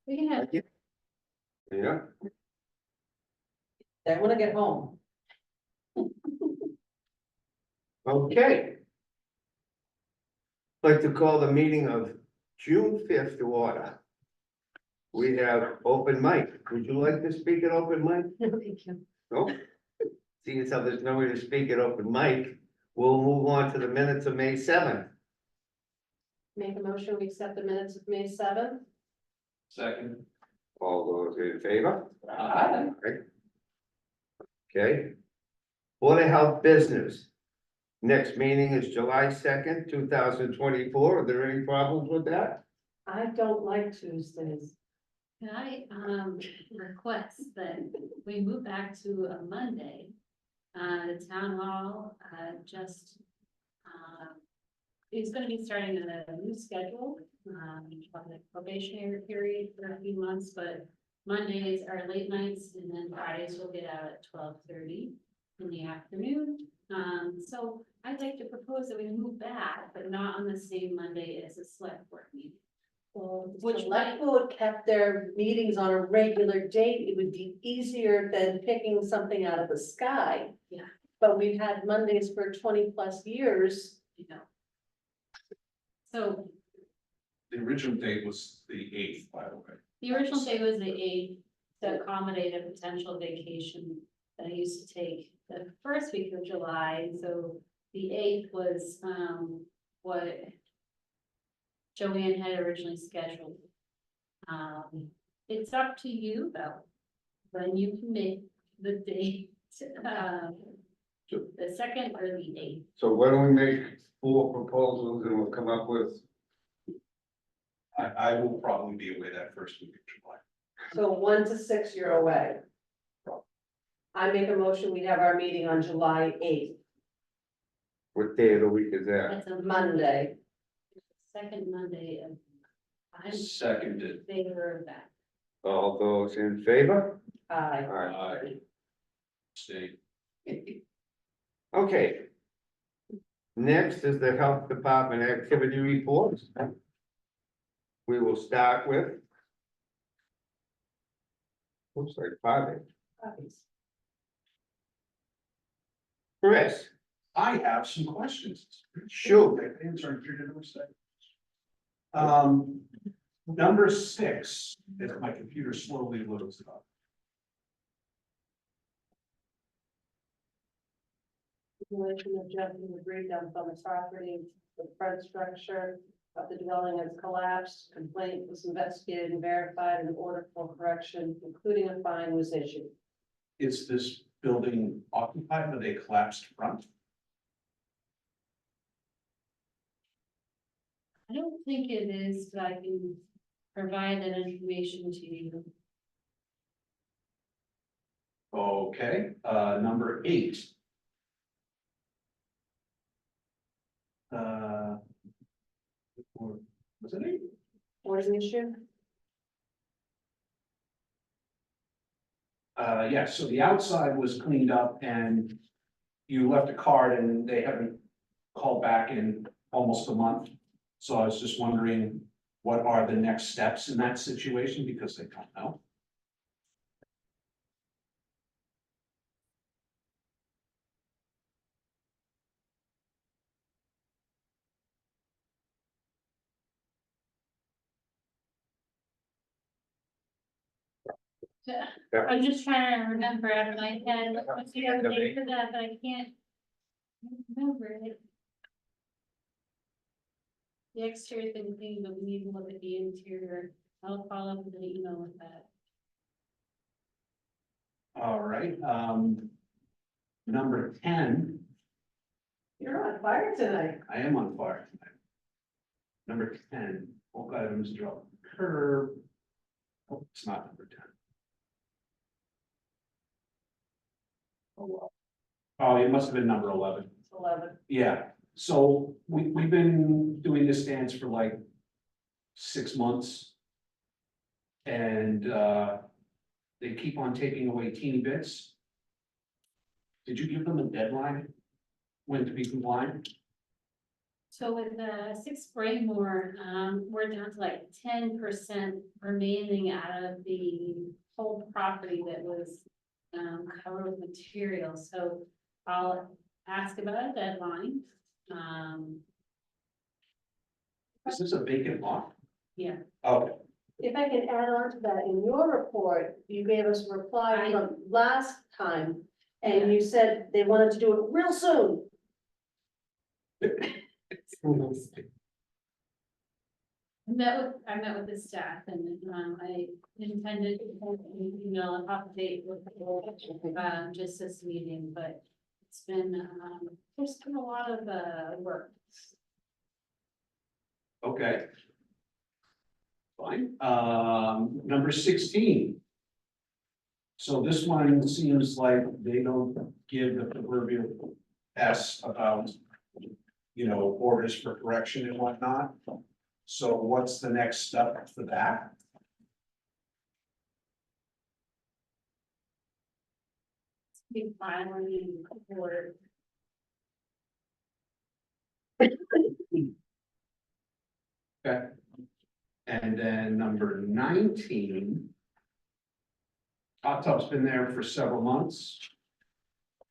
We can have, Yeah, I wanna get home. okay. I'd like to call the meeting of June 5th to order. We have open mic. Would you like to speak at open mic? No, thank you. No? Seeing as how there's no way to speak at open mic, we'll move on to the minutes of May 7th. make a motion, we accept the minutes of May 7th. Second. All those in favor? Aye. Okay. Board of Health business. Next meeting is July 2nd, 2024. Are there any problems with that? I don't like Tuesdays. Can I, request that we move back to a Monday? The town hall, just, is gonna be starting a new schedule, on the probationary period for a few months, but Mondays are late nights, and then Fridays will get out at 12:30 in the afternoon. So I'd like to propose that we move back, but not on the same Monday as the select board meeting. Which select board kept their meetings on a regular date, it would be easier than picking something out of the sky. Yeah. But we've had Mondays for 20+ years. You know. So The original date was the 8th, by the way. the original date was the 8th to accommodate a potential vacation that I used to take the first week of July. So the 8th was what Joanne had originally scheduled. It's up to you though, when you can make the date, the 2nd or the 8th. So why don't we make 4 proposals and we'll come up with, I will probably be away that first week of July. So 1 to 6, you're away. I make a motion, we have our meeting on July 8th, what day of the week is that? That's a Monday. Second Monday of, I'm in Seconded. favor of that. All those in favor? Aye. Aye. Stay. Okay. Next is the Health Department activity reports. We will start with. Looks like Bobby. Chris, I have some questions. shoot. Answering three different things. Number 6, if my computer slowly loads up. Regulation of Jefferson agreed on public property, the front structure of the dwelling has collapsed, complaint was investigated and verified, and an order for correction, including a fine, was issued. Is this building occupied with a collapsed front? I don't think it is, but I can provide that information to you. Okay, number 8. Was it 8? What is the issue? Yeah, so the outside was cleaned up and you left a card and they haven't called back in almost a month. So I was just wondering, what are the next steps in that situation, because they don't know. I'm just trying to remember out of my head, what's the other date for that, but I can't remember it. The exterior thing, but we need to look at the interior. I'll follow up with an email with that. All right, number 10, You're on fire tonight. I am on fire tonight. Number 10, bulk items drop curb. Oh, it's not number 10. Oh, well. Oh, it must have been number 11. It's 11. Yeah, so we've been doing this dance for like 6 months. And they keep on taking away teeny bits. Did you give them a deadline when to be compliant? So with the 6 Braymore, we're down to like 10% remaining out of the whole property that was covered with material, so I'll ask about a deadline. Is this a vacant lot? Yeah. Okay, If I can add on to that, in your report, you gave us a reply from last time, and you said they wanted to do it real soon. I met with the staff and, I intended to, an update with, just this meeting, but it's been, there's been a lot of, work. okay. Fine, number 16. So this one seems like they don't give the proverbial S about, orders for correction and whatnot. So what's the next step for that? Be filing for. Okay. And then number 19. Hot tub's been there for several months.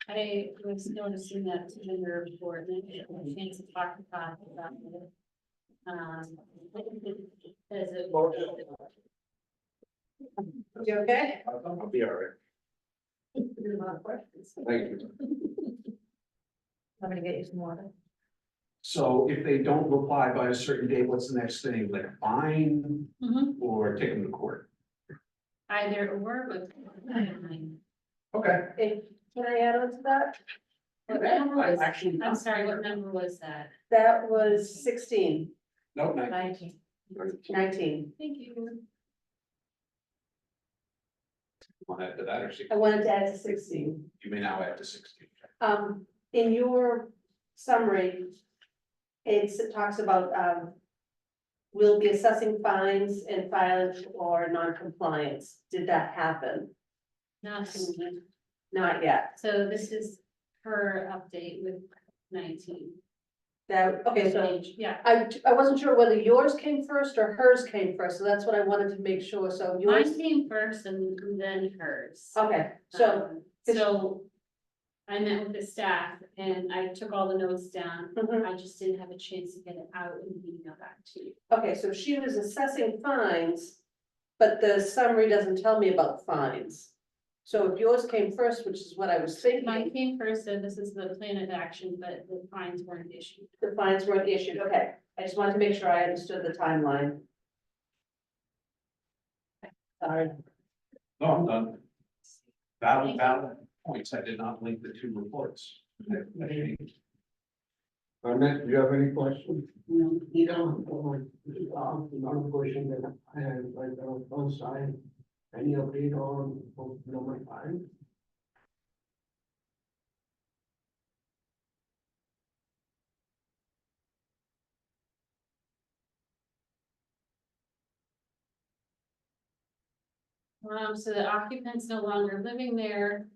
I was noticing that in your report, and I had a chance to talk to Todd about it. As it. You okay? I'll be all right. There's a lot of questions. Thank you. I'm gonna get you some water. So if they don't reply by a certain date, what's the next thing? Like a fine or take them to court? Either or, but. Okay. Hey, can I add on to that? What number was, Actually, I'm sorry, what number was that? That was 16, no, 19. 19. Thank you. Want to add to that or 16? I wanted to add to 16. You may now add to 16. In your summary, it talks about, we'll be assessing fines and filing for non-compliance. Did that happen? Nothing. Not yet. So this is her update with 19. Okay, so Yeah, I wasn't sure whether yours came first or hers came first, so that's what I wanted to make sure, so yours. mine came first and then hers. Okay, so, So I met with the staff and I took all the notes down. mhm. I just didn't have a chance to get it out and email back to you. Okay, so she was assessing fines, but the summary doesn't tell me about fines. So if yours came first, which is what I was Mine thinking, came first, and this is the plan of action, but the fines weren't issued. the fines weren't issued, okay. I just wanted to make sure I understood the timeline. Sorry. No, I'm done. Valid points. I did not link the two reports. Annette, do you have any questions? No, you don't, one question that I have, like, first time, any update on number 5? So the occupant's no longer living there,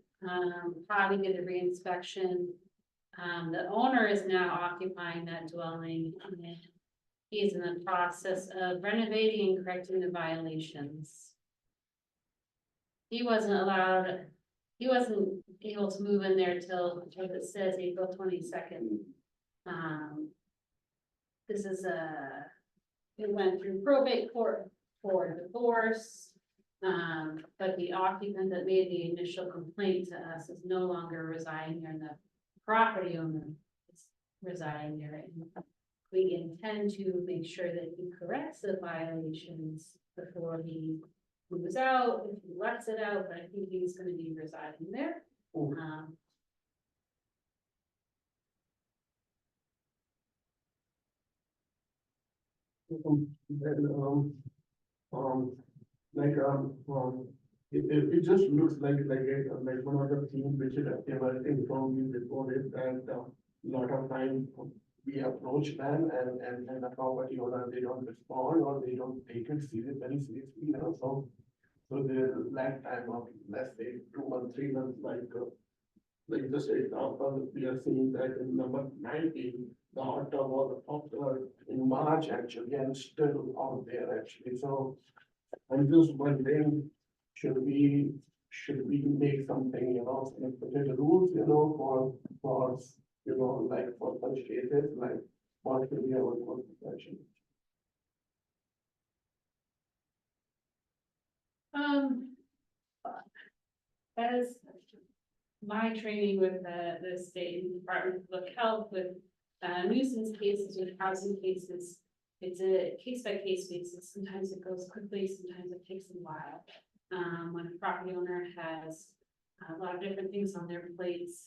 probably did a reinspection. The owner is now occupying that dwelling, and he's in the process of renovating and correcting the violations. He wasn't able to move in there till, as it says, April 22nd. This is it went through probate court for divorce. But the occupant that made the initial complaint to us is no longer residing there, and the property owner is residing there. And we intend to make sure that he corrects the violations before he moves out, if he lets it out, but I think he's gonna be residing there. Then, like, it just looks like one of the things which is informed you before is that, lot of time we approach them and the property owner, they don't respond or they don't take it very seriously, so. So there's lag time of, let's say, 2 months, 3 months, like just example, we are seeing that in number 19, the hot tub or in March actually, and still out there actually, so. I'm just wondering, should we make something, special rules, for, like for such cases, like what should be our course of action? As my training with the state Department of Public Health with nuisance cases, with housing cases, it's a case by case basis. Sometimes it goes quickly, sometimes it takes a while. When a property owner has a lot of different things on their plates,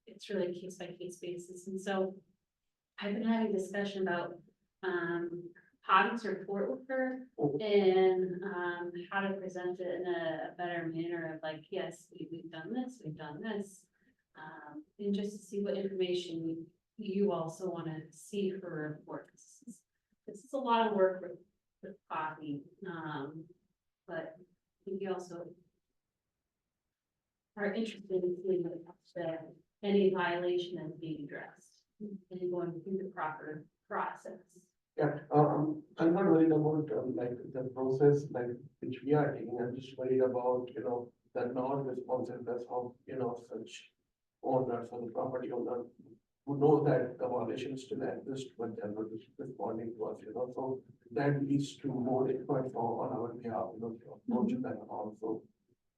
it's really a case by case basis. And so I've been having discussion about how to report with her and how to present it in a better manner of like, yes, we've done this, and just to see what information you also want to see for reports. This is a lot of work with copy, but we also are interested in seeing that any violation is being addressed and going through the proper process. Yeah, I'm not worried about, like, the process, like, which we are taking, I'm just worried about, the non-responsiveness of, such owners or the property owner who know that the violation still exists, but they're not responding to us, so that leads to more efforts on our behalf, to approach them also.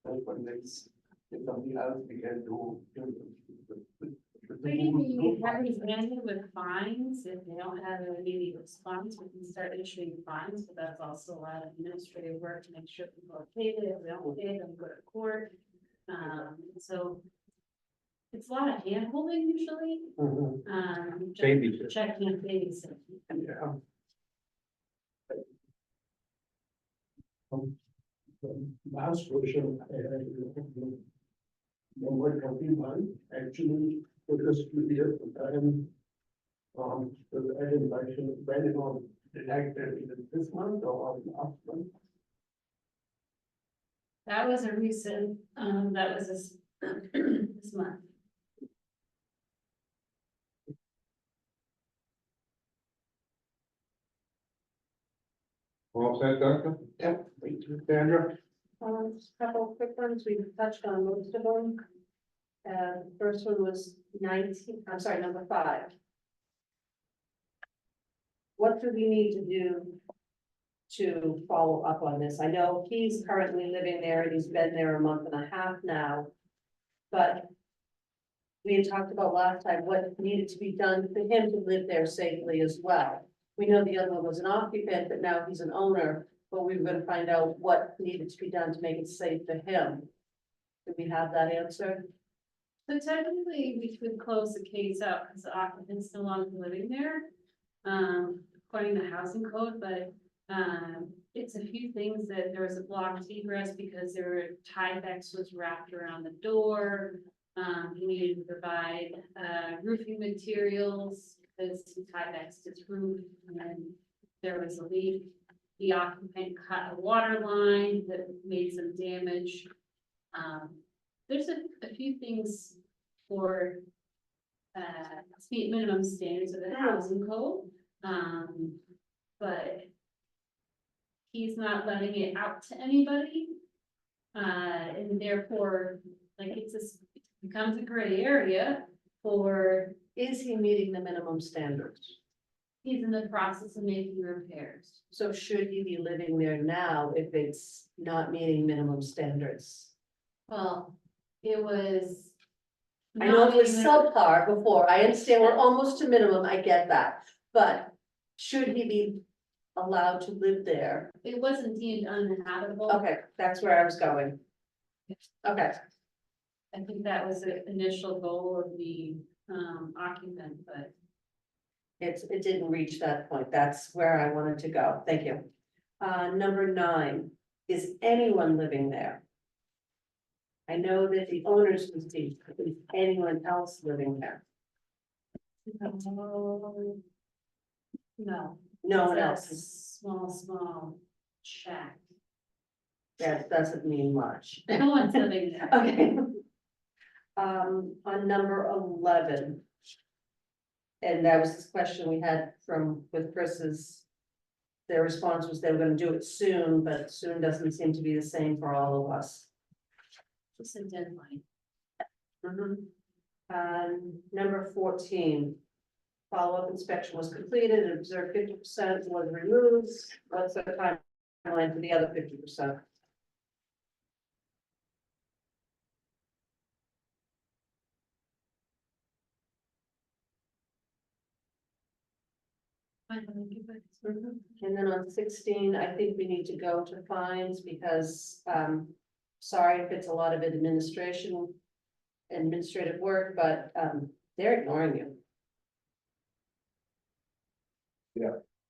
That's what makes, if something else we can do. Maybe we have these ended with fines, if they don't have an immediate response, we can start issuing fines, but that's also a lot of administrative work to make sure people are paid it, if they don't pay them, go to court. So it's a lot of hand holding usually, just Baby. checking and babysitting. Yeah. Last question, number 21, actually, it was clear, and, the identification, when it was detected, either this month or last month. That was a recent, that was this month. All set, Doctor? Yeah, thank you, Sandra. Just a couple of quick ones, we've touched on most of them. First one was 19, I'm sorry, number 5. What do we need to do to follow up on this? I know he's currently living there and he's been there a month and a half now. But we had talked about last time what needed to be done for him to live there safely as well. We know the other one was an occupant, but now he's an owner, but we were gonna find out what needed to be done to make it safe for him. Do we have that answer? So technically, we could close the case out because the occupant's no longer living there, according to housing code, but it's a few things that there was a blocked egress because there were Tyvek was wrapped around the door. He needed to provide roofing materials because Tyvek's his roof, and then there was a leak. The occupant cut a water line that made some damage. There's a few things for state minimum standards of the housing code, but he's not letting it out to anybody. And therefore, like it becomes a gray area for, Is he meeting the minimum standards? he's in the process of making repairs. So should he be living there now if it's not meeting minimum standards? Well, it was. I know it was not even- subpar before, I understand we're almost to minimum, I get that, but should he be allowed to live there? It wasn't deemed uninhabitable. Okay, that's where I was going. Okay, I think that was the initial goal of the occupant, but it didn't reach that point, that's where I wanted to go, thank you. Number 9, is anyone living there? I know that the owners was deceased, but is anyone else living there? no. No one It's a else, is- Small shack. that doesn't mean much. No one's living there. Okay. On number 11. And that was this question we had with Chris's. Their response was they were gonna do it soon, but soon doesn't seem to be the same for all of us. Just a deadline. Number 14. Follow-up inspection was completed, observed 50% was removed. What's the timeline for the other 50%? And then on 16, I think we need to go to fines because, sorry if it's a lot of administrative work, but, they're ignoring you.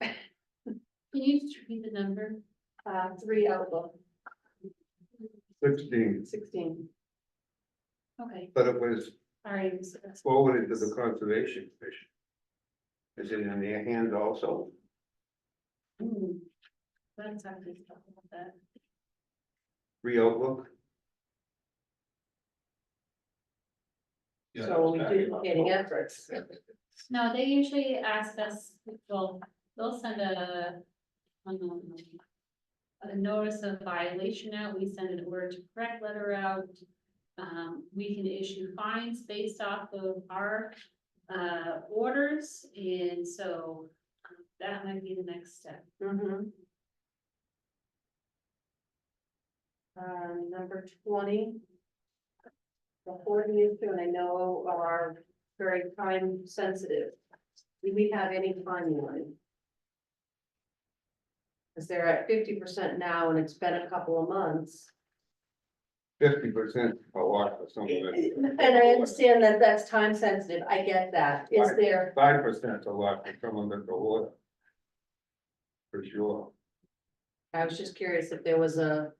Can you just repeat the number? 3 outlook, 16, 16. Okay, but it was all right. So that's- forwarded to the Conservation Commission. Is it in their hands also? That's actually stuff about that. Free Outlook? Yeah, So we that's duplicating efforts. No, they usually ask us, well, they'll send a notice of violation out, we send an order to correct letter out. We can issue fines based off of our, orders, and so that might be the next step. Number 20. The hoarding issue, and I know are very time sensitive. Do we have any timeline? Because they're at 50% now and it's been a couple of months. 50% a lot for some of it. And I understand that that's time sensitive. I get that. Is there, 5% a lot for someone that's a order. For sure. I was just curious if there was a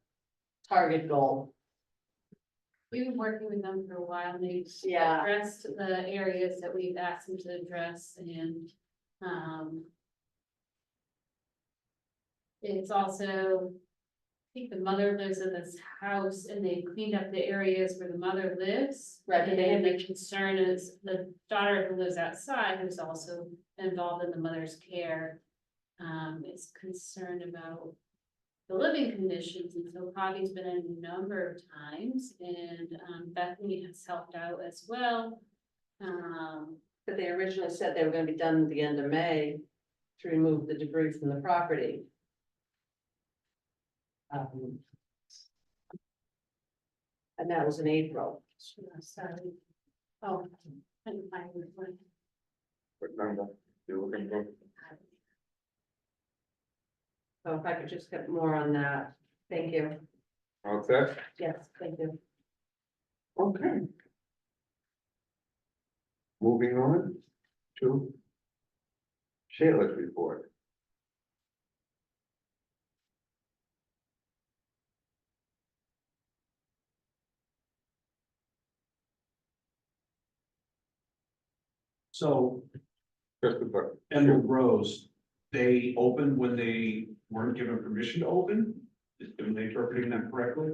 target goal. We've been working with them for a while, and they've Yeah. addressed the areas that we've asked them to address, and, it's also, I think the mother lives in this house, and they cleaned up the areas where the mother lives. Right, but they And the concern is the daughter who lives outside, who's also involved in the mother's care, is concerned about the living conditions, and so Bobby's been in a number of times, and Bethany has helped out as well. But they originally said they were gonna be done at the end of May to remove the debris from the property. And that was in April. Sorry. Oh. couldn't find the one. What number you looking for? So if I could just get more on that, thank you. All set? Yes, thank you. Okay. Moving on to Shayla's report. So Just about. Emerald Rose, they opened when they weren't given permission to open? Am I interpreting that correctly?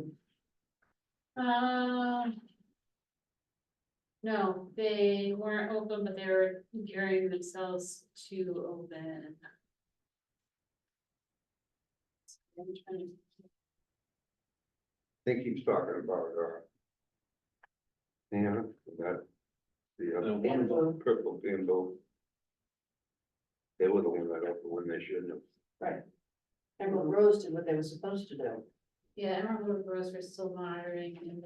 No, they weren't open, but they were gearing themselves to open. I'm trying to- I think he's talking about, yeah, that, the Bamboo. purple bamboo. They were the ones that opened when they shouldn't have. Emerald Rose did what they were supposed to do. Yeah, Emerald Road Rose, we're still monitoring and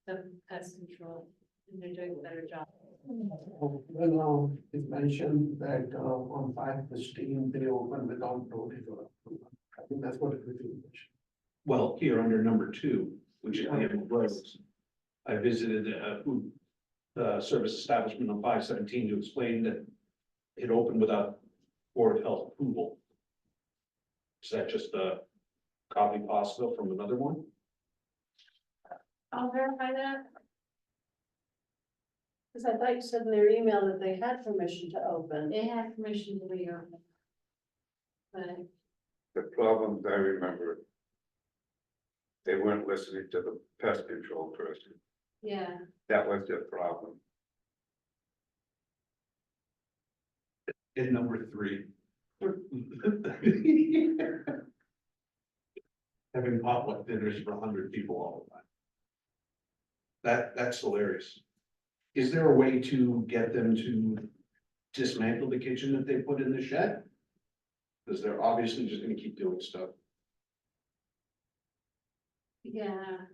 the pest control, and they're doing a better job. Well, it mentioned that on 5/15, they open without notice or approval. I think that's what it was mentioned. Well, here under number 2, which is the Emerald Rose. I visited a food service establishment on 5/17 to explain that it opened without Board of Health approval. Is that just a copy possible from another one? I'll verify that. Because I thought you said in their email that they had permission to open. They had permission to reopen. But The problems I remember. They weren't listening to the pest control person. yeah, That was their problem. in number 3. Having potluck dinners for 100 people all the time. That's hilarious. Is there a way to get them to dismantle the kitchen that they put in the shed? Because they're obviously just gonna keep doing stuff. Yeah,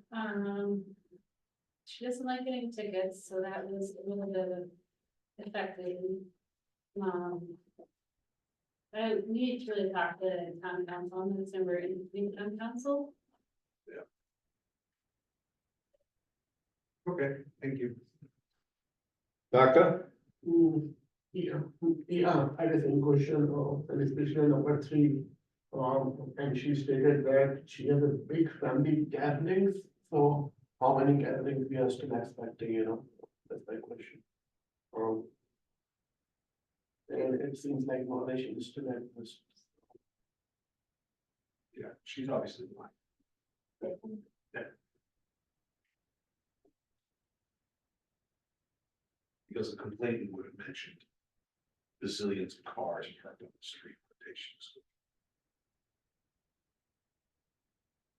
she doesn't like getting tickets, so that was a little bit of affecting. I need to really talk to town council on this, and we're in town council. Okay, thank you. Doctor? Yeah, I had the same question, and especially number 3. And she stated that she has a big family gatherings, so how many gatherings we are still expecting, that's my question. And it seems like more or less she is still at this. Yeah, she's obviously lying. Because the complainant would have mentioned bazillions of cars parked on the street.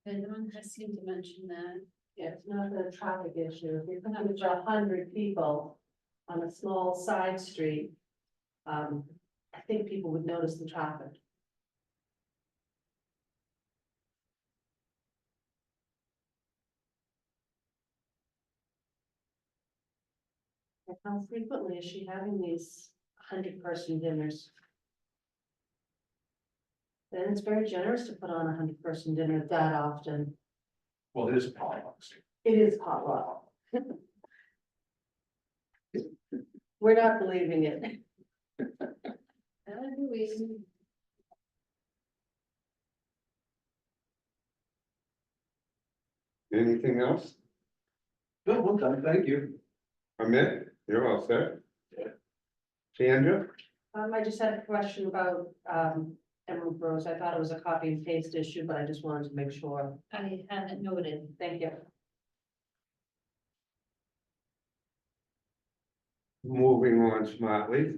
And no one has seemed to mention that. Yeah, it's not a traffic issue. If you're coming for 100 people on a small side street, I think people would notice the traffic. And how frequently is she having these 100-person dinners? And it's very generous to put on a 100-person dinner that often. Well, it is a potluck. It is potluck. We're not believing it. That would be weird. Anything else? No, well done, thank you. Amit, you're all set? Yeah. Sandra? I just had a question about, Emerald Rose. I thought it was a copy and paste issue, but I just wanted to make sure. I have it noted. Thank you. Moving on smartly.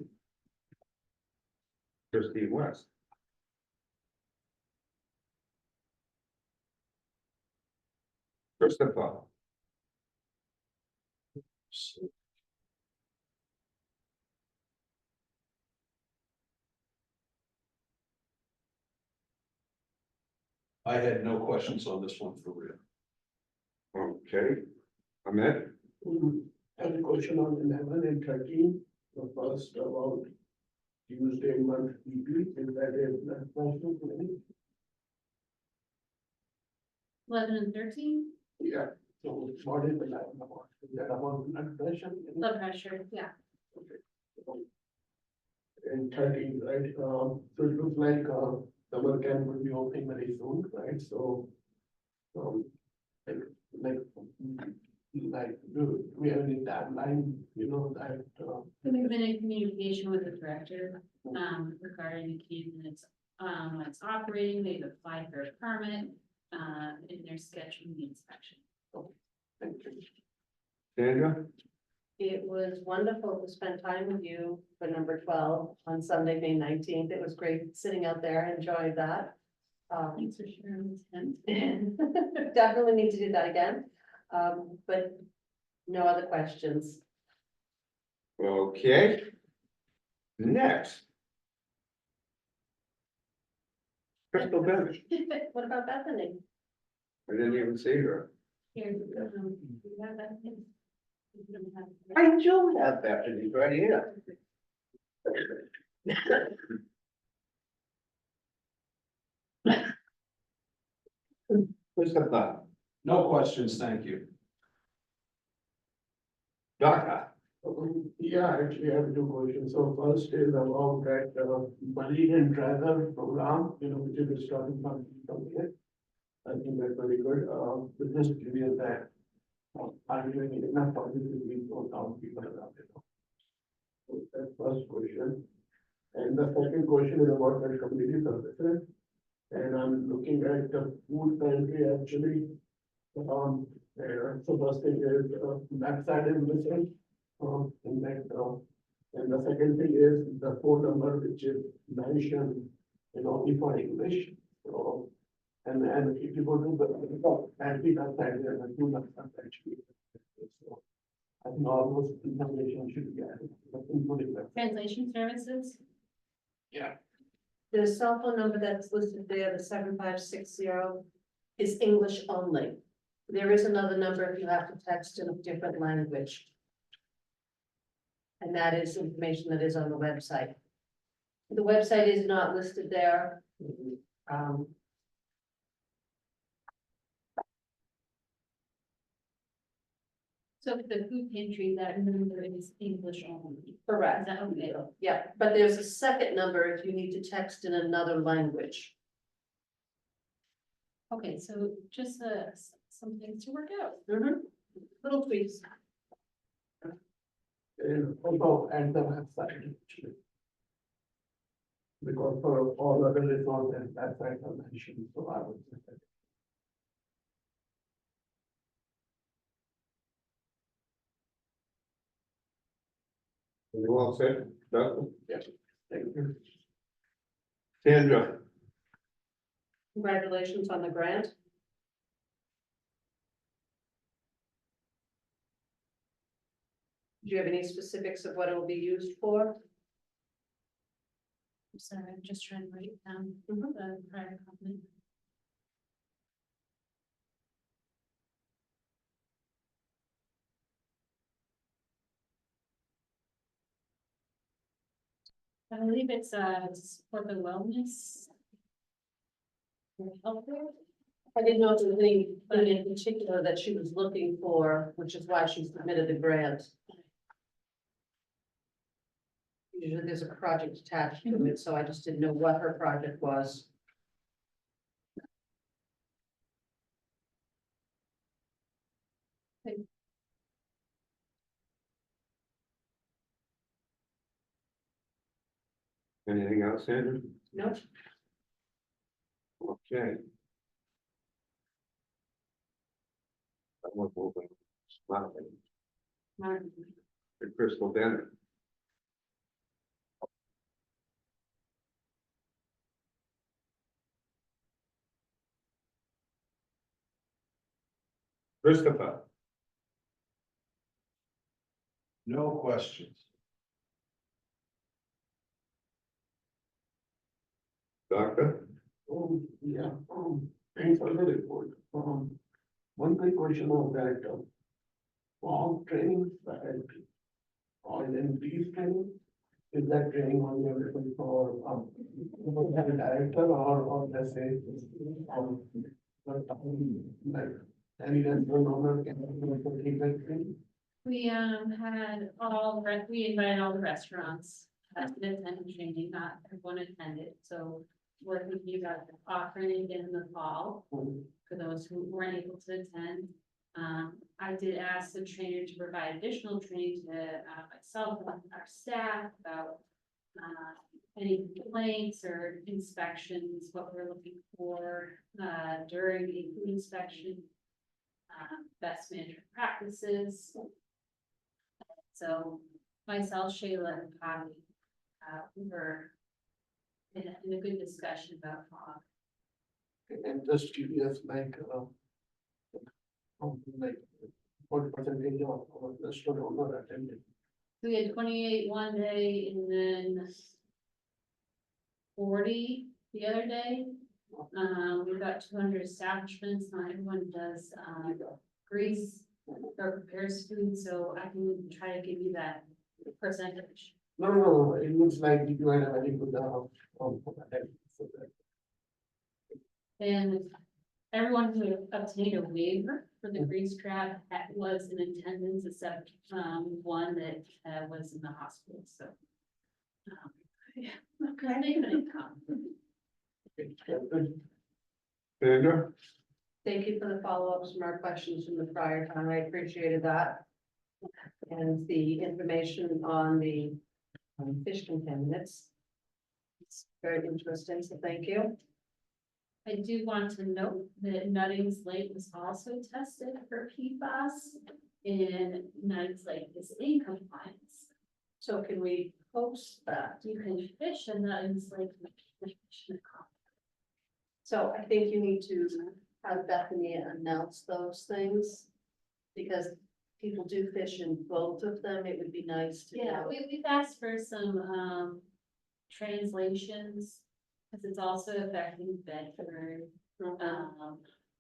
Trustee West. Christopher? I had no questions on this one for real. Okay. Amit? I have a question on 11 and 13, the first about Tuesday month weekly, is that a possible for any? 11 and 13, Yeah, so what is the 11 about? Is that about blood pressure? blood pressure, yeah. And 13, right, so it looks like, summer camp will be opening very soon, right, so. Like, do we have any timeline, that, We've been in communication with the director, regarding the camp and it's operating, they've applied for a permit, and they're scheduling the inspection. thank you. Sandra? It was wonderful to spend time with you for number 12 on Sunday, May 19th. It was great sitting out there, enjoyed that. Thanks for sharing this. Ken. Definitely need to do that again, but no other questions. Okay. Next. Crystal Bennett. What about Bethany? I didn't even see her. Here, you have that thing? You don't have it. I do have Bethany right here. Christopher? No questions, thank you. Doctor? Yeah, actually, I have 2 questions. So first is about that, Buddy and Driver program, which is starting from here. I think that's very good. But just curious that, are you doing enough publicity for town people around, So that's first question. And the second question is about the community services. And I'm looking at the food pantry actually. So first thing is, backside is missing. In that, And the second thing is the phone number which is mentioned, only for English, so. And if you go to the anti website, there are two websites actually. So, I think all those information should be added, including that. Translation services, The cell phone number that's listed there, the 7560, is English only. There is another number if you have to text in a different language. And that is information that is on the website. The website is not listed there. Um, so for the food pantry, that number is English only. Is Correct. that okay? Yeah, but there's a second number if you need to text in another language. Okay, so just some things to work out. Little tweaks. And also, and the website actually. Because for all other resources, that site are mentioned, so I would say that. You all set, Doctor? Thank you. Sandra, Congratulations on the grant. Do you have any specifics of what it will be used for? I'm sorry, I'm just trying to write down Mhm. the prior comment. I believe it's to support the wellness. Healthcare. I didn't know if there was anything in particular that she was looking for, which is why she submitted the grant. Usually there's a project attached to it, so I just didn't know what her project was. anything else, Sandra? Nope. Okay. I'm gonna move on. Smiling. Martin. The Crystal Denner. Christopher, No questions. Doctor, Yeah, thanks for the report. One quick question of that, for training, or in these training, is that training only available for, the director or let's say, like, any restaurant owner can take that training? We had we invited all the restaurants to attend training, not everyone attended, so we're thinking about offering it again in the fall for those who weren't able to attend. I did ask the trainer to provide additional training to myself and our staff about any complaints or inspections, what we're looking for during a food inspection, best management practices. So myself, Shayla, and Patty, we were in a good discussion about fog. And just curious, like, what percentage of the restaurant owner attended? We had 28 one day and then 40 the other day. We've got 200 establishments, not everyone does, grease or prepares food, so I can try to give you that percentage. No, it looks like you had a very good, so that. And everyone who obtained a waiver for the grease trap was in attendance except, one that, was in the hospital, so. Yeah, okay, they couldn't come. Sandra, Thank you for the follow-ups from our questions from the prior time. I appreciated that. And the information on the fish contaminants. It's very interesting, so thank you. I do want to note that Nuttings Lake was also tested for PFAS, and Nuttings Lake is in compliance. So can we post that? You can fish and that is like. So I think you need to have Bethany announce those things. Because people do fish in both of them, it would be nice to Yeah, know. we've asked for some, translations, because it's also affecting Bedford,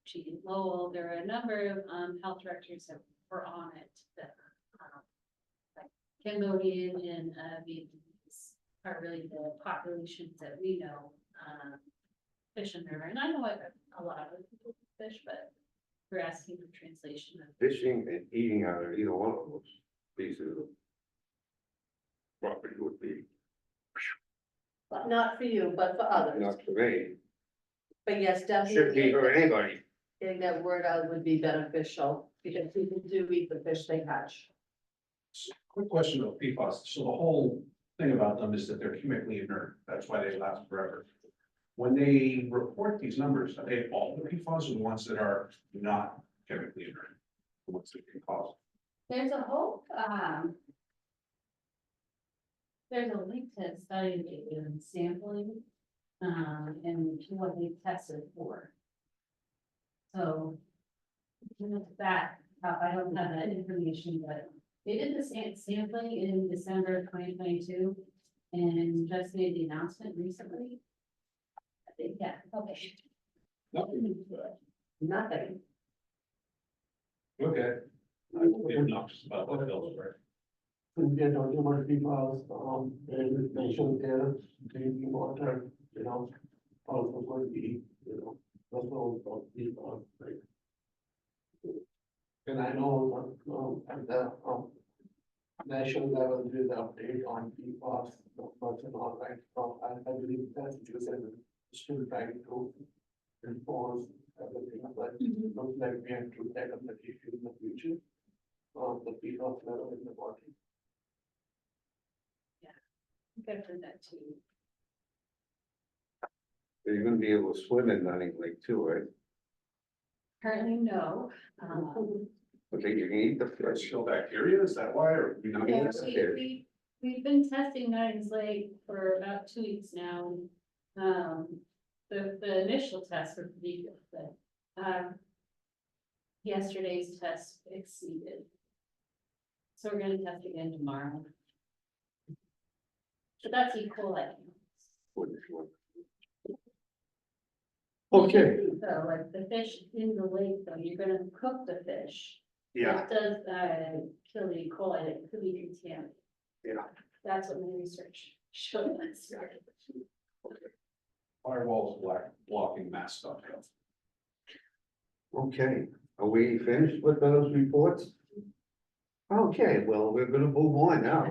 Chief Lowell, there are a number of, health directors that were on it, that, like Cambodian and, Vietnamese are really the populations that we know, fish in the river, and I know a lot of people fish, but we're asking for translation of. Fishing and eating out of either one of those pieces of property would be But not for you, but for others. not for me. But yes, Should be definitely for anybody. getting that word out would be beneficial, because people do eat the fish they catch. Quick question about PFAS. So the whole thing about them is that they're chemically inert. That's why they last forever. When they report these numbers, are they all the PFAS or the ones that are not chemically inert? The ones that can cause? There's a whole, there's a link to a study they did in sampling, and what they tested for. So, with that, I don't have that information, but they did the sampling in December of 2022 and just made the announcement recently. I think, yeah, okay. Nothing. Okay. I will be obnoxious about what those were. When we are talking about people, there is mentioned there, drinking water, also going to be, also of people, like. And I know, at the, national level, there is an update on PFAS, numbers and all that, I believe that's what you said, still trying to enforce everything, but looks like we have to tackle the issue in the future. The PFAS level in the water. I think I've heard that too. You're gonna be able to swim in Nutting Lake too, right? Currently, no. Okay, you can eat the There's fish. still bacteria, is that why, or we not? Yeah, Yes, we, there. we've been testing Nutting's Lake for about 2 weeks now. The initial tests were pretty good, but, yesterday's test exceeded. So we're gonna test again tomorrow. So that's E. coli. Okay, So like the fish in the lake, though, you're gonna cook the fish. yeah, It does, kill the E. coli, it could be contaminated. yeah. That's what my research showed us. Firewalls blocking mass stuff. Okay, are we finished with those reports? Okay, well, we're gonna move on now.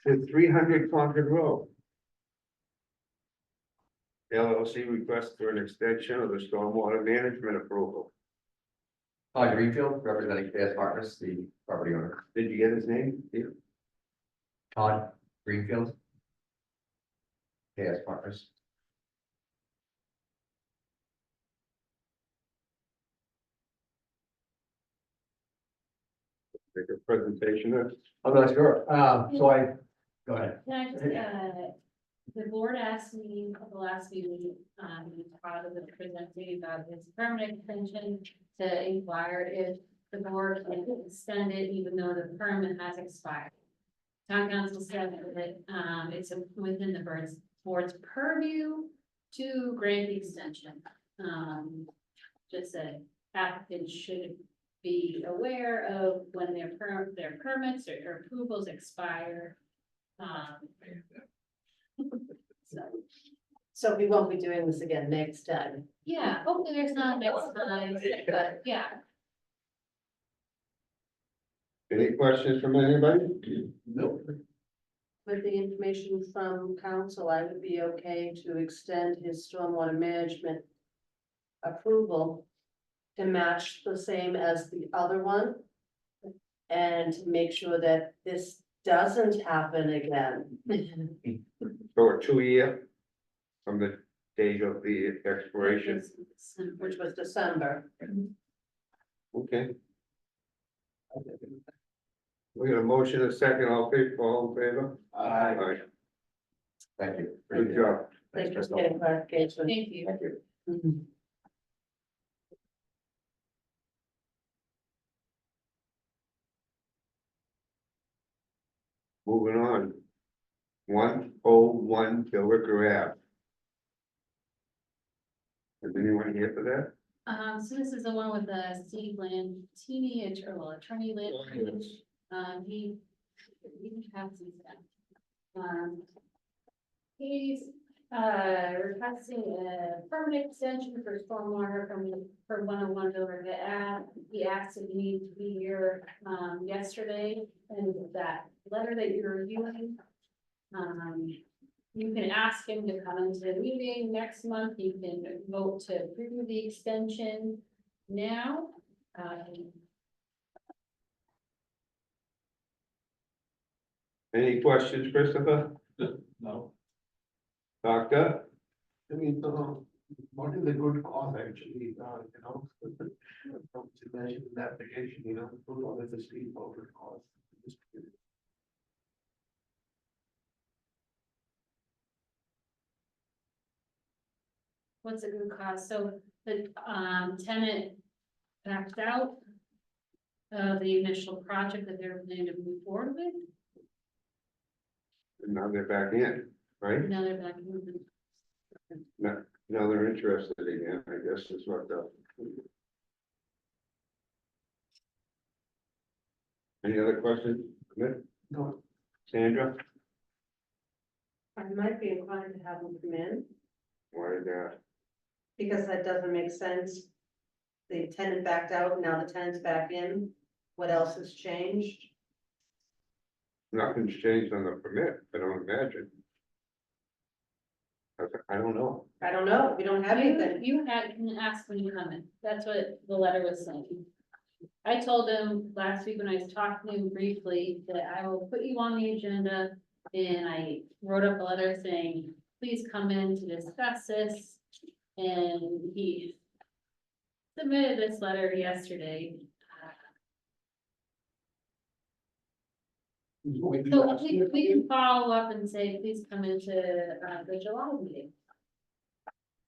To 300 Concord Road. LLC request for an extension of the stormwater management approval. Todd Greenfield, representing KS Partners, the property owner. Did you get his name? Yeah. Todd Greenfield. KS Partners. Make a presentation of. I'm not sure, go ahead. Can I just, the board asked me at the last meeting, Todd was presenting about his permanent extension to inquire if the board can extend it even though the permit has expired. Town council said that, it's within the board's purview to grant the extension. Just that applicants should be aware of when their permits or approvals expire. So we won't be doing this again next time. Yeah, hopefully there's not next time, but yeah. Any questions from anybody? Nope. With the information from council, I would be okay to extend his stormwater management approval to match the same as the other one. And make sure that this doesn't happen again. For a 2-year from the date of the expiration. Which was December. Okay, We got a motion, a second, all in favor? Aye. Aye. Thank you. Good job. Thanks for getting clarification. Thank you. Thank you. Moving on. 101 Billricker Ave. Is anyone here for that? So this is the one with the Steve Land, attorney Land. Oh, yes. He has some stuff. He's, requesting a permanent extension for stormwater for 101 Billricker Ave. He asked if he needed to be here, yesterday, and that letter that you're reviewing. You can ask him to come into the meeting next month. You can vote to approve the extension now. Any questions, Christopher? No, Doctor? I mean, what is a good cause actually, you know? From mentioned in the application, you know, put all the street for good cause. What's a good cause? So the tenant backed out of the initial project that they're planning to move forward with. And now they're back in, right? Now they're back moving. Now they're interested again, I guess is what the. Any other questions? Good. No, Sandra? I might be inclined to have them come in, Why not? because that doesn't make sense. The tenant backed out, now the tenant's back in. What else has changed? Nothing's changed on the permit, I don't imagine. I don't know. I don't know, we don't have anything. You can ask when you come in. That's what the letter was saying. I told him last week when I was talking to him briefly that I will put you on the agenda. And I wrote up a letter saying, please come in to discuss this. And he submitted this letter yesterday. So we can follow up and say, please come into the July meeting.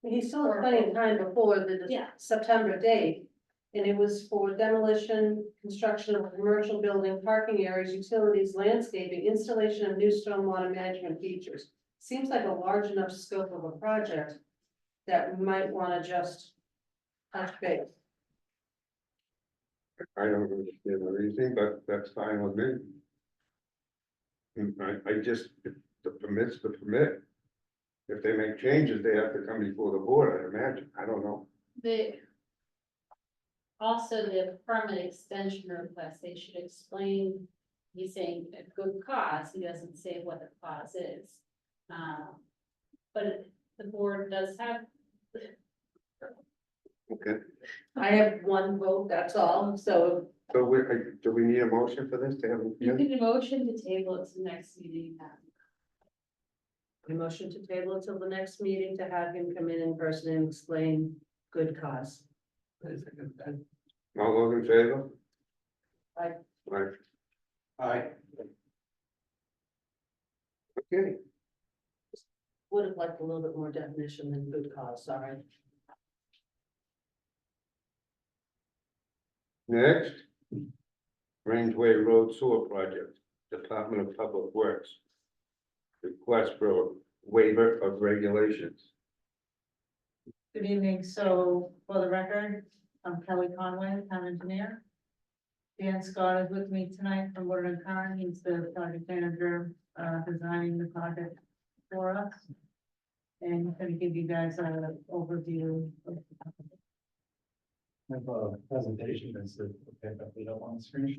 He still has plenty of time before the Yeah. September date. And it was for demolition, construction of commercial building, parking areas, utilities, landscaping, installation of new stormwater management features. Seems like a large enough scope of a project that we might wanna just touch base. I don't understand the reason, but that's fine with me. I just, if the permit's the permit. If they make changes, they have to come before the board, I imagine, I don't know. Also, the permit extension request, they should explain, he's saying a good cause, he doesn't say what the cause is. But the board does have, Okay, I have one vote, that's all, so so do we need a motion for this to have? you can motion to table it to the next meeting. a motion to table until the next meeting to have him come in person and explain good cause. I second that. All those in favor? Aye. Right, aye. okay, Would have liked a little bit more definition than good cause, sorry. next. Rangeway Road Sewer Project, Department of Public Works. Request for a waiver of regulations. Good evening, so for the record, I'm Kelly Conway, town engineer. Dan Scott is with me tonight from Woodard and Curran, he's the project manager, designing the project for us. And he's gonna give you guys an overview of the project. Have a presentation that's the, okay, but we don't want to screen.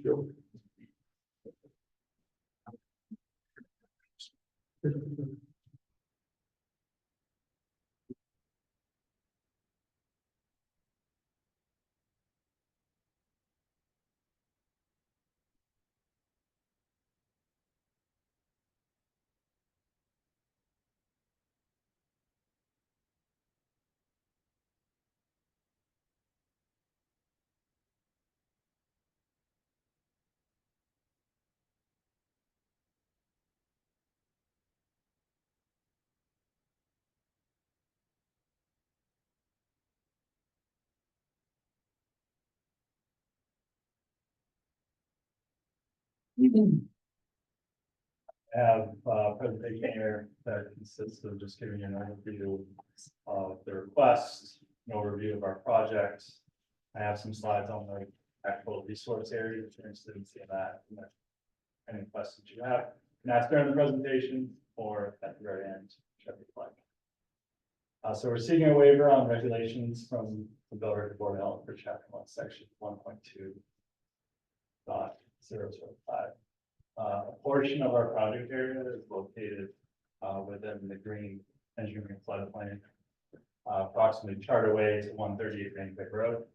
I have a presentation here that consists of just giving you an overview of the request, an overview of our project. I have some slides on the actual resource area, if you're interested in seeing that. And then any questions you have, you can ask during the presentation or at the very end, whichever you like. So we're seeking a waiver on regulations from the Bell River Board of Health for chapter 1, section 1.2.005. A portion of our project area is located within the green engineering floodplain, approximately Charterway to 138 Randwick Road,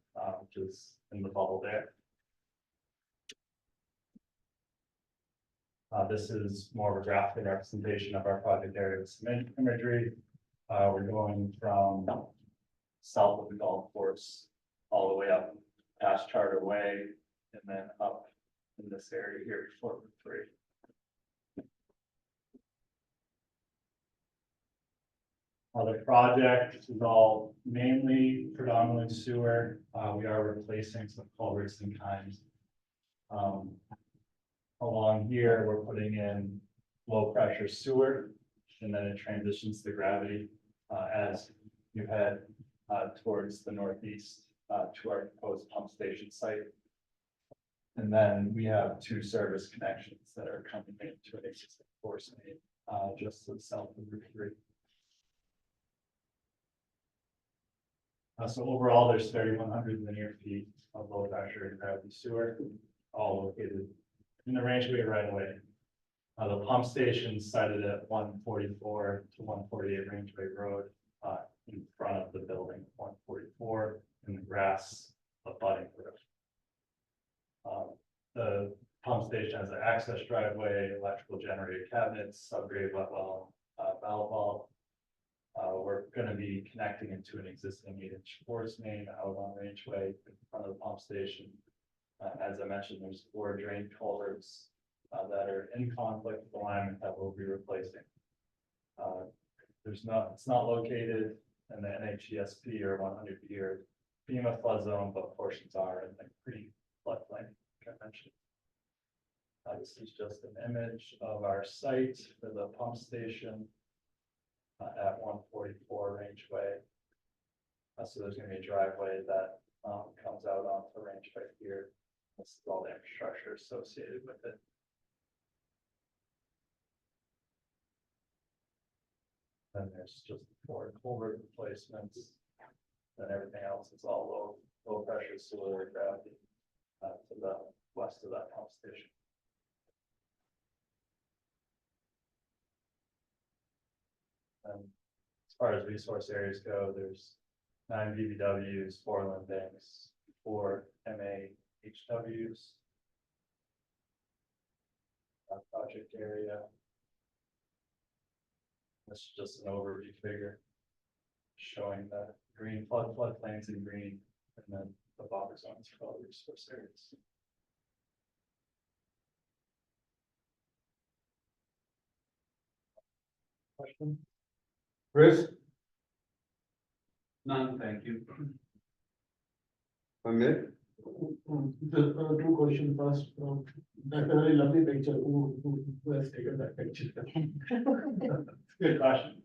which is in the bubble there. This is more of a graphic representation of our project area with some imagery. We're going from south of the golf course all the way up past Charterway and then up in this area here before Route 3. The project is all mainly predominantly sewer. We are replacing some culverts and kinds. Along here, we're putting in low pressure sewer, and then it transitions to gravity as you head towards the northeast to our proposed pump station site. And then we have 2 service connections that are coming into an existing force main just to the south of Route 3. So overall, there's 3,100 linear feet of low pressure and gravity sewer, all located in the Rangeway right away. The pump station sited at 144 to 148 Rangeway Road, in front of the building, 144, in the grass abutting the road. The pump station has an access driveway, electrical generator cabinets, subgrade wet well, valve vault. We're going to be connecting into an existing 8-inch force main out on Rangeway in front of the pump station. As I mentioned, there's 4 drain culverts that are in conflict with alignment that we'll be replacing. It's not located in the NHESP or 100-year FEMA flood zone, but portions are in the pre-floodplain, like I mentioned. This is just an image of our site for the pump station at 144 Rangeway. So there's going to be a driveway that comes out onto Rangeway here. This is all the infrastructure associated with it. Then there's just 4 culvert replacements. Then everything else is all low pressure sewer gravity to the west of that pump station. And as far as resource areas go, there's 9 BBWs, 4 land banks, 4 MAHWs. Project area. This is just an overview figure showing the green floodplains in green, and then the buffer zones for all the resource areas. Question? Chris, None, thank you. Amit, Just 2 questions first. That's a very lovely picture. Who has taken that picture? Good question.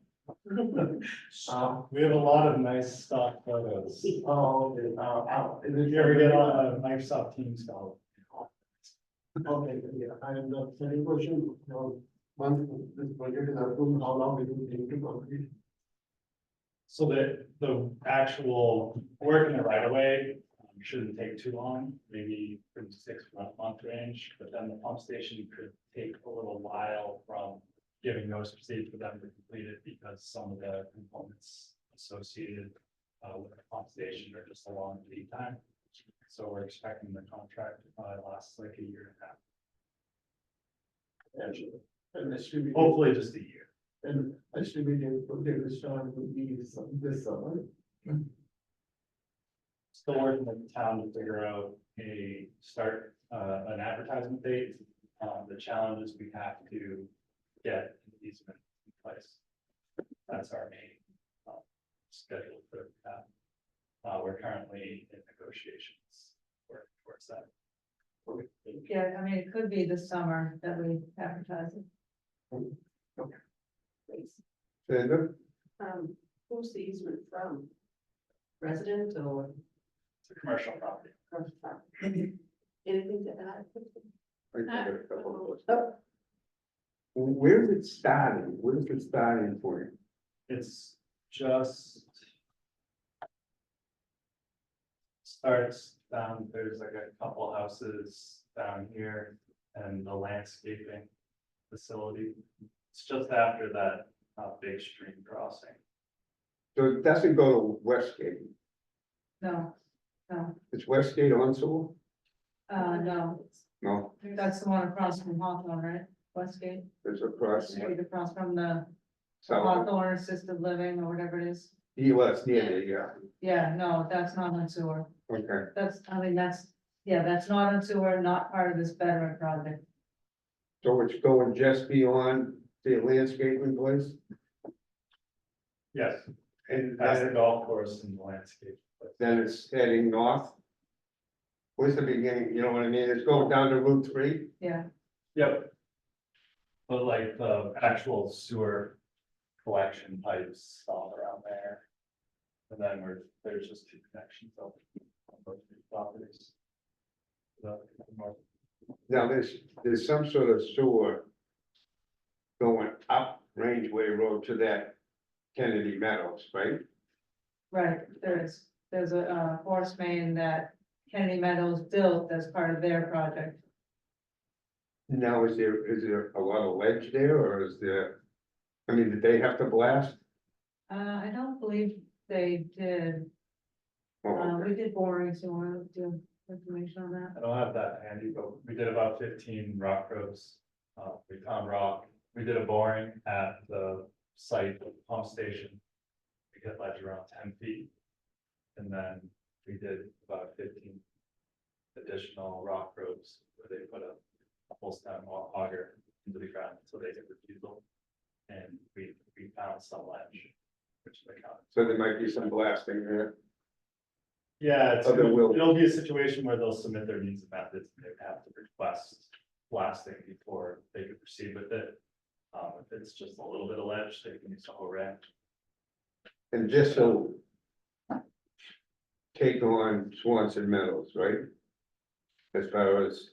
We have a lot of nice stock photos. Oh, okay. Is If it you ever get on a Microsoft Teams call. Okay, yeah. And the second question, once this project is approved, how long it will take to complete? So the actual work in the right of way shouldn't take too long, maybe from 6 month range, but then the pump station could take a little while from giving notice to proceed for them to complete it, because some of the components associated with the pump station are just a long lead time. So we're expecting the contract to probably last like a year and a half. And estimated, Hopefully just a year. and estimated project start will be this summer. Still working with the town to figure out an advertisement date. The challenge is we have to get an easement in place. That's our main schedule for that. We're currently in negotiations working towards that. Yeah, I mean, it could be this summer that we advertise it. Sandra? Who's the easement from? Resident or? It's a commercial property. Anything to add? I got a couple of questions. Oh, Where's it starting? Where's the starting point? It's just. Starts down, there's like a couple houses down here and the landscaping facility. It's just after that, big stream crossing. So it doesn't go to Westgate, No, no, it's Westgate on Sewell? no, No, that's the one across from Hawthorne, right? Westgate, it's across straight across from the south, Hawthorne Assisted Living or whatever it is. US, near there, yeah, Yeah, no, that's not on sewer. okay. That's, I mean, that's not on sewer, not part of this betterment project. So it's going just beyond the landscaping place? Yes, And past the then, golf course and the landscape. then it's heading north? Where's the beginning, you know what I mean, it's going down to Route 3? Yeah, Yep. But like the actual sewer collection pipes stop around there. And then there's just two connections up on both of these properties. Now, there's some sort of sewer going up Rangeway Road to that Kennedy Meadows, right? right, there's a force main that Kennedy Meadows built as part of their project. Now, is there a lot of ledge there, or is there, I mean, did they have to blast? I don't believe they did, Oh, okay. we did borings, you want to do information on that? I don't have that handy, but we did about 15 rock probes. We found rock. We did a boring at the site of the pump station. We hit ledge around 10 feet. And then we did about 15 additional rock probes where they put a full stem auger into the ground so they get refusal. And we found some ledge, which they counted. So there might be some blasting there. Yeah, Other will- it'll be a situation where they'll submit their needs and methods, and they have to request blasting before they can proceed with it. If it's just a little bit of ledge, they can use a whole ranch. And just so take on Swanson Meadows, right? As far as,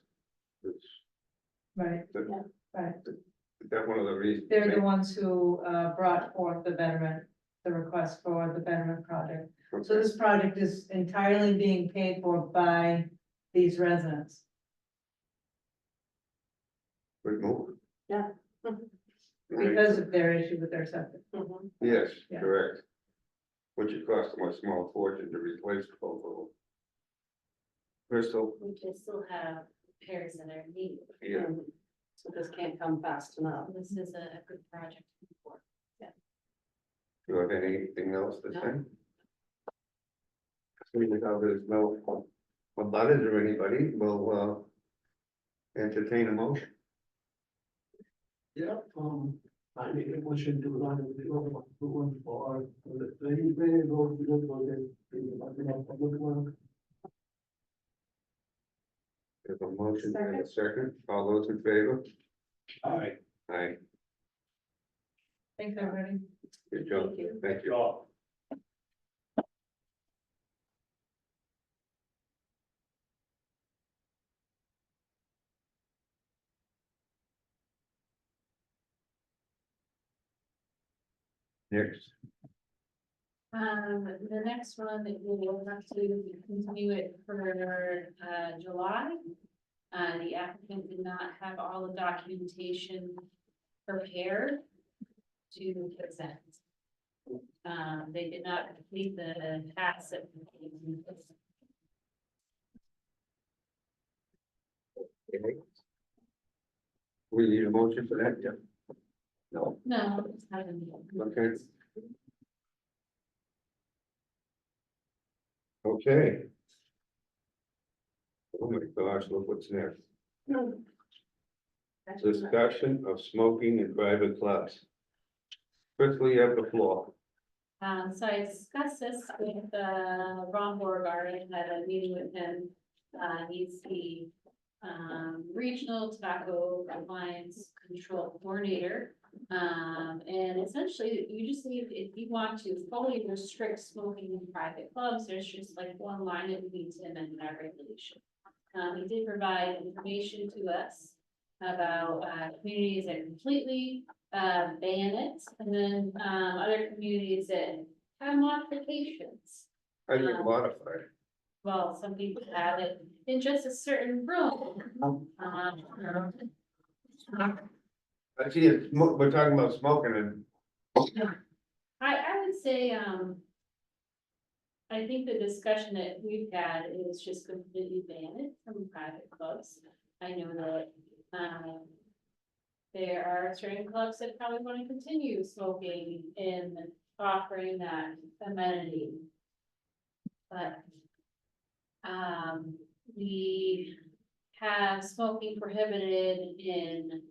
Right, the- right. that one of the reasons. They're the ones who brought forth the betterment, the request for the betterment project. So this project is entirely being paid for by these residents. Good move. Yeah. Because of their issue with their septic. mhm. Yes, Yeah. correct. Which it cost them a small fortune to replace both of them. Crystal, We can still have repairs that are needed. yeah, So this can't come fast enough. This is a good project for. do you have anything else to No. say? Seeing how there's no butters or anybody, will entertain a motion. Yeah, I make a motion to run the approval for the railway road below project in the Department of Public Works. There's a motion and a second, all those in favor? Aye. Aye, Thanks, everybody. good job, Thank you. thank you. all. Next, The next one that we will have to continue it for, July. The applicant did not have all the documentation prepared to present. They did not complete the asset. okay. We need a motion for that, yeah? No, No, it's not in the. okay. Okay. Oh my gosh, look what's next. Discussion of smoking in private clubs. Crystal, you have the floor. So I discussed this with, Ron Borgard, I had a meeting with him. He's the regional tobacco compliance control coordinator. And essentially, you just need, if you want to fully restrict smoking in private clubs, there's just like one line that we need to amend in our regulation. He did provide information to us about, communities that completely, ban it, and then, other communities that have modifications. I think modified. Well, some people have it in just a certain room. I see it, we're talking about smoking and I would say, I think the discussion that we've had is just completely ban it from private clubs. I know that, there are certain clubs that probably want to continue smoking and offering that amenity. But, we have smoking prohibited in,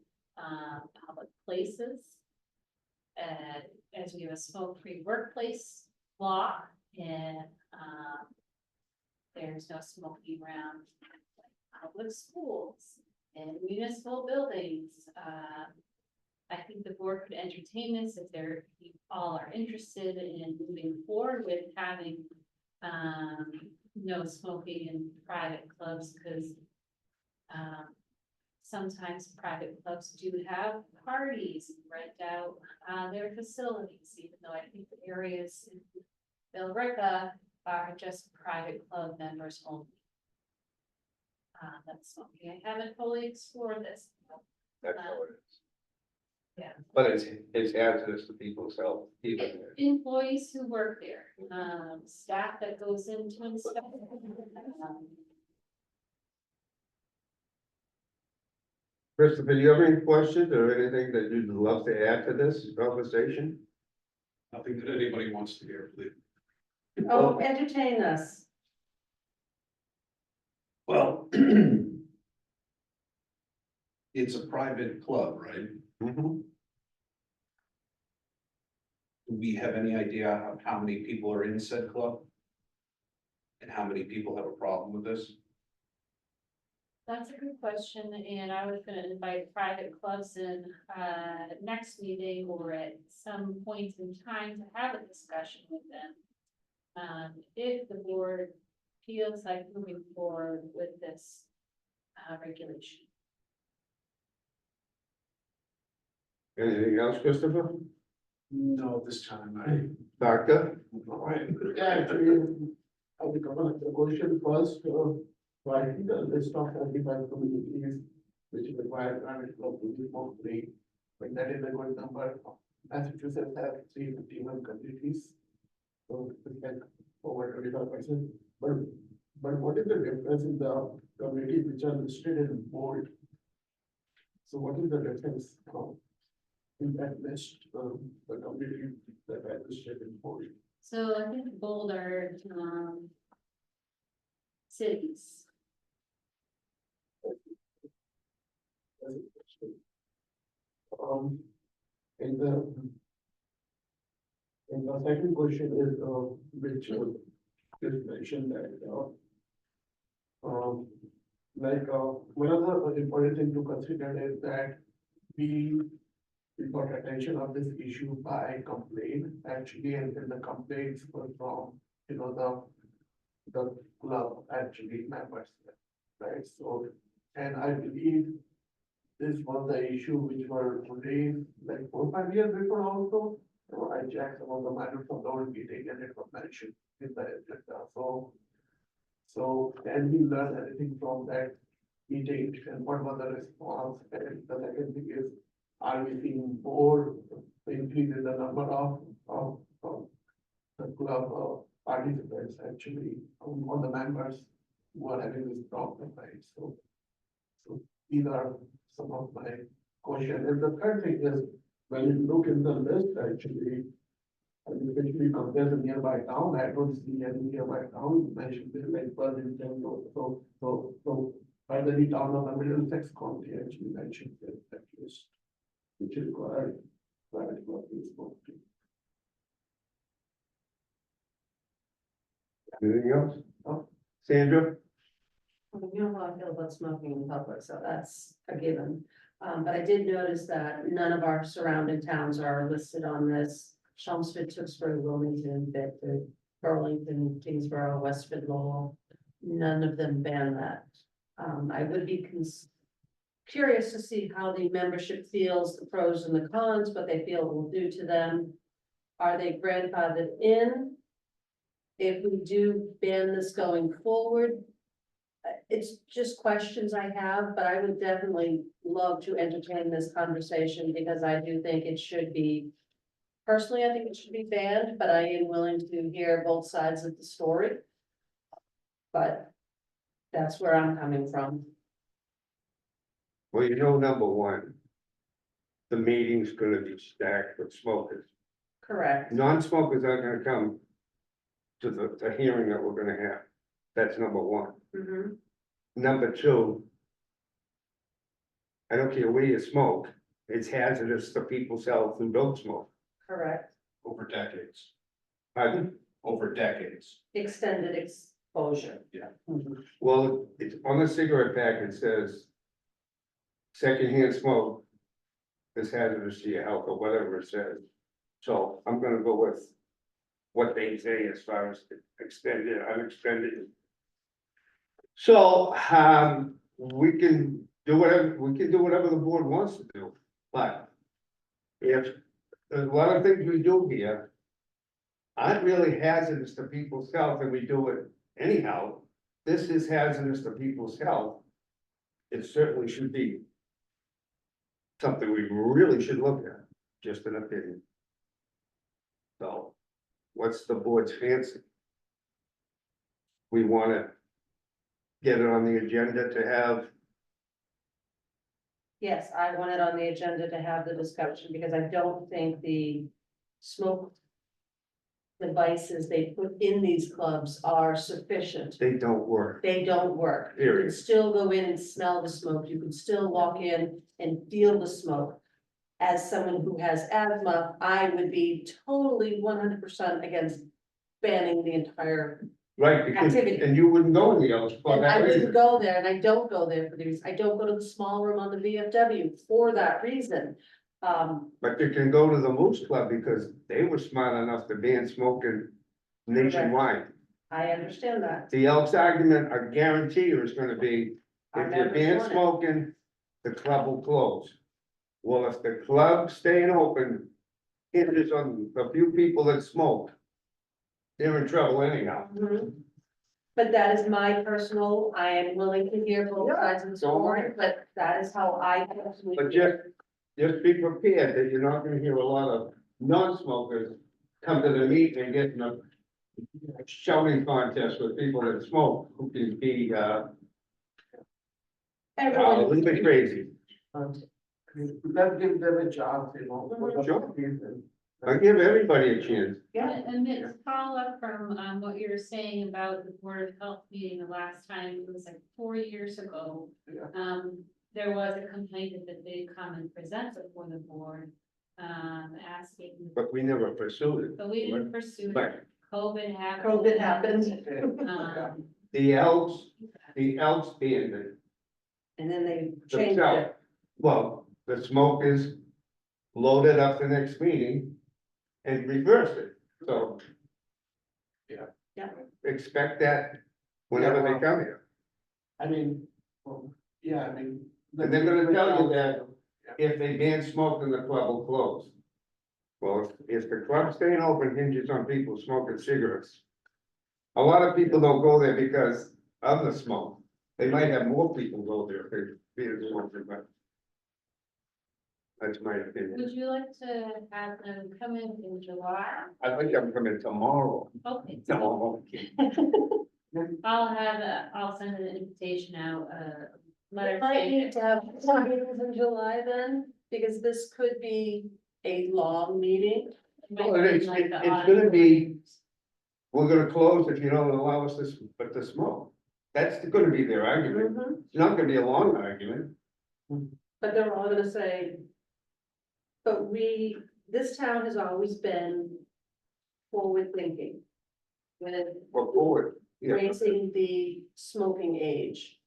public places. As we have a smoke-free workplace law, and, there's no smoking around public schools and municipal buildings. I think the board could entertain this if they're, if you all are interested in moving forward with having, no smoking in private clubs, because, sometimes private clubs do have parties, rent out, their facilities, even though I think the areas in Billerica are just private club members only. That's something I haven't fully explored this. that's all it is. Yeah. But it's hazardous to people's health, even. Employees who work there, staff that goes in to inspect. Christopher, do you have any questions or anything that you'd love to add to this conversation? Nothing that anybody wants to hear, please. Oh, entertain us. Well. It's a private club, right? Mhm. Do we have any idea of how many people are in said club? And how many people have a problem with this? That's a good question, and I was gonna invite private clubs in, next meeting or at some point in time to have a discussion with them. If the board feels like moving forward with this, regulation. Anything else, Christopher? No, this time Doctor? Alright, yeah, actually, I will cover the question first, why the list of 35 communities which require private club to be smoke free, but that is a good number. Massachusetts has 351 communities. So we can over 25%, but what is the difference in the communities which are listed in bold? So what is the difference in that list, the community that are listed in bold? So I think bold are, cities. Um, and the second question is, which is mentioned that, one of the important thing to consider is that we got attention of this issue by complaint, actually, and then the complaints were from, the club actually members, right? So, and I believe this was the issue which were raised like 4 or 5 years before also. I checked some of the matters from the old meeting and it was mentioned in the agenda, so can we learn anything from that meeting and what was the response? And the second thing is, are we seeing more increase in the number of the club participants actually, on the members who are having this problem, right? So these are some of my questions. And the third thing is, when you look in the list, actually, and especially compare the nearby town, I don't see any nearby town mentioned there, like Burlington, so finally town of the Middlesex County actually mentioned that list, which require private club to smoke free. Anything else? Sandra? You know how I feel about smoking in public, so that's a given. But I did notice that none of our surrounding towns are listed on this. Chelmsford, Tewksbury, Wilmington, Bedford, Burlington, Kingsborough, Westford, Lowell. None of them ban that. I would be curious to see how the membership feels, the pros and the cons, what they feel it will do to them. Are they grandfathered in? If we do ban this going forward, it's just questions I have, but I would definitely love to entertain this conversation because I do think it should be. Personally, I think it should be banned, but I am willing to hear both sides of the story. But that's where I'm coming from. Well, you know, number one, the meeting's gonna be stacked with smokers. Correct. Non-smokers aren't gonna come to the hearing that we're gonna have. That's number one. Mhm. Number two, I don't care where you smoke, it's hazardous to people's health who don't smoke. Correct. Over decades, Pardon? over decades. Extended exposure. Well, it's on the cigarette pack, it says secondhand smoke is hazardous to your health or whatever it says. So I'm gonna go with what they say as far as extended, unextended. So, we can do whatever the board wants to do, but if a lot of things we do here aren't really hazardous to people's health and we do it anyhow, this is hazardous to people's health. It certainly should be something we really should look at, just an opinion. So, what's the board's fancy? We wanna get it on the agenda to have, Yes, I want it on the agenda to have the discussion because I don't think the smoke devices they put in these clubs are sufficient. they don't work, They don't work. You Period. can still go in and smell the smoke. You can still walk in and feel the smoke. As someone who has asthma, I would be totally 100% against banning the entire. right, because, Activity. and you wouldn't go in the others for And I that wouldn't reason. go there and I don't go there for the reason. I don't go to the small room on the VFW for that reason. But you can go to the Moose Club because they were smart enough to ban smoking nationwide. I understand that. The Elks argument, I guarantee you is gonna be, I if you never ban saw it. smoking, the club will close. Well, if the club staying open hinges on the few people that smoke, they're in trouble anyhow. Mhm. But that is my personal, I am willing to hear both sides of the story, but that is how I personally. But feel. just be prepared that you're not gonna hear a lot of non-smokers come to the meeting and get in a shouting contest with people that smoke, who can be, a Everyone. little bit crazy. Let's give them a chance, you know. for the Sure. reason. I give everybody a chance. Yeah. And to follow up from, what you were saying about the Board of Health meeting the last time, it was like 4 years ago. Yeah. There was a complaint that they come and present before the board, asking, But we never pursued it. but we didn't pursue it. But COVID happened. COVID happened. Um, the Elks banned it And then they changed themselves. it. Well, the smokers loaded up the next meeting and reversed it, so. Yeah. Expect that whenever they come here. I mean, yeah, I mean. And they're gonna tell you that if they ban smoking, the club will close. Well, if the club staying open hinges on people smoking cigarettes. A lot of people don't go there because of the smoke. They might have more people go there if they be smoking, but. That's my opinion. Would you like to have them come in July? I think I'm coming tomorrow. Okay. No, I'll send an invitation out, letter. Might need to have meetings in July then, because this could be a long meeting. well, it's gonna be. We're gonna close if you don't allow us to smoke. That's gonna be their argument. Mhm. It's not gonna be a long argument. But they're all gonna say. But this town has always been forward thinking. With Or forward. Yeah. raising the smoking age.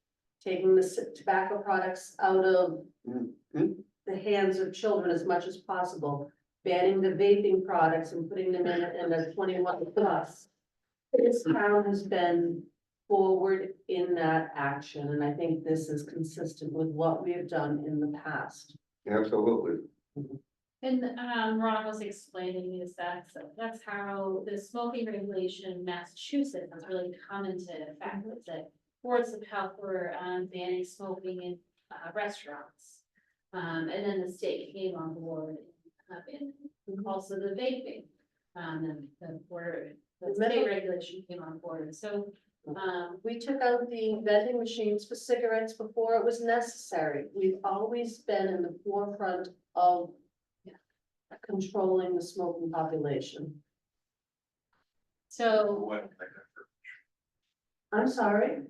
taking the tobacco products out of Mhm. the hands of children as much as possible, banning the vaping products and putting them in a 21 plus. This town has been forward in that action, and I think this is consistent with what we have done in the past. Absolutely. And Ron was explaining is that's how the smoking regulation in Massachusetts has really come into effect. It's that boards of health were banning smoking in restaurants. And then the state came on board and also the vaping. And the state regulation came on board. And so We took out the vending machines for cigarettes before it was necessary. We've always been in the forefront of controlling the smoking population. so I'm sorry,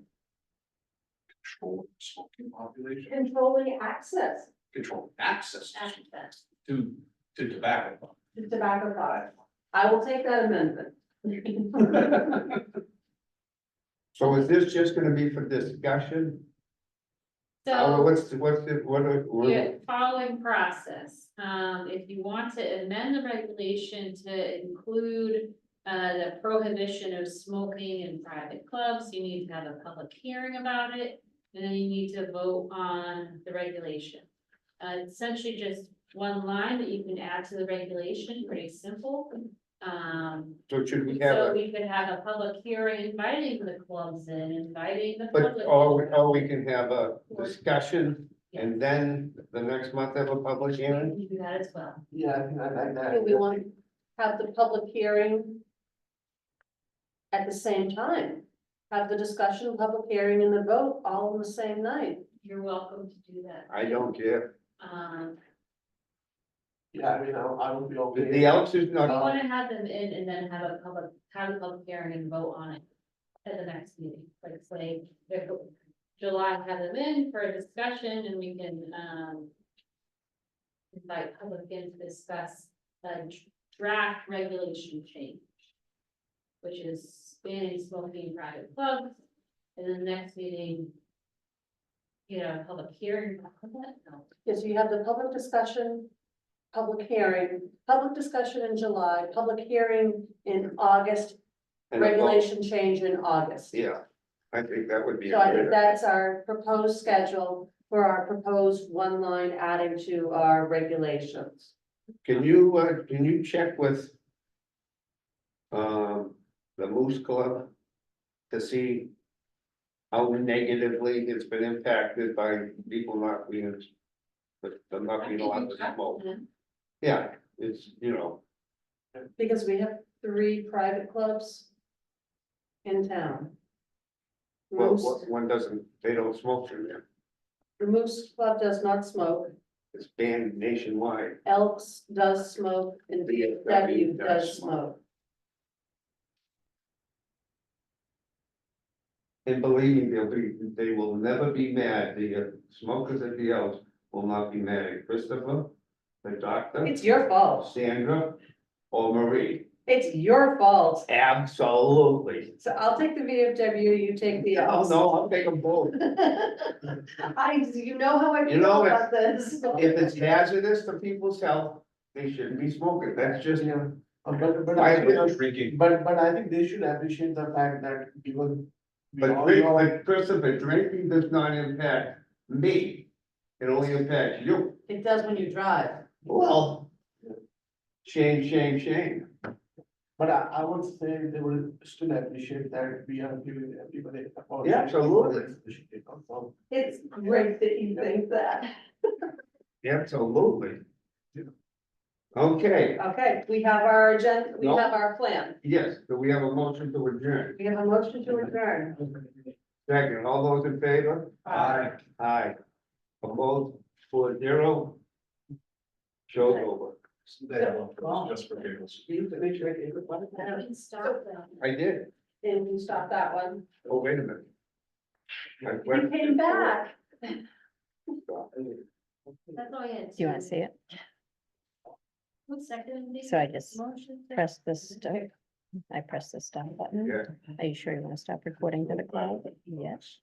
Control smoking population, controlling access control access access. to tobacco. to tobacco products. I will take that amendment. So is this just gonna be for discussion? So. Oh, Following process, if you want to amend the regulation to include the prohibition of smoking in private clubs, you need to have a public hearing about it. And then you need to vote on the regulation. Essentially just one line that you can add to the regulation, pretty simple. So should we have So a, we could have a public hearing inviting the clubs in, inviting the but, public. or we can have a discussion and then the next month have a public hearing? You can do that as well. Yeah, I think I like that. Do we want to have the public hearing at the same time? Have the discussion, public hearing and the vote all on the same night? You're welcome to do that. I don't care. Yeah, I mean, I would be okay. The Elks is We not, wanna have them in and then have a public hearing and vote on it at the next meeting, like say, if July, have them in for a discussion and we can, invite public in to discuss a draft regulation change, which is banning smoking in private clubs, and then the next meeting, public hearing. No. Yes, you have the public discussion, public discussion in July, public hearing in August, and a vote. regulation change in August. Yeah, I think that would be. So I think that's our proposed schedule for our proposed one line adding to our regulations. Can you check with the Moose Club to see how negatively it's been impacted by people not being, but not being allowed to smoke? Yeah, it's, Because we have 3 private clubs in town. well, Moose- one doesn't, they don't smoke in there. The Moose Club does not smoke, It's banned nationwide. Elks does smoke, and VFW does smoke. And believe me, they will never be mad. The smokers at the Elks will not be mad at Christopher, the doctor, It's your fault. Sandra, or Marie. It's your fault. Absolutely. So I'll take the VFW, you take the Oh, Elks. no, I'll take them both. You know how I You feel know, about this. If it's hazardous to people's health, they shouldn't be smoking. That's just, Yeah, but I I think, Drinking. but I think they should appreciate the fact that because. we but all know- but Christopher, drinking does not impact me. It only impacts you. It does when you drive. Well, shame. But I would say they will still appreciate that we are giving everybody. a opportunity. Yeah, absolutely. So, It's great that you think that. Absolutely. Okay, Okay, we have our agenda, we No. have our plan. yes, do we have a motion to adjourn? We have a motion to adjourn. Second, all those in favor? Aye. Aye. Opposed, 4-0. Show's over. Just for giggles. you finish your favorite one? I don't stop them. I did. And we stop that one. Oh, wait a minute. I You went- came back. That's all I had. Do you want to see it? What second? So I just Motion. press this stop. I press the stop button. Yeah. Are you sure you want to stop recording to the cloud? Yes.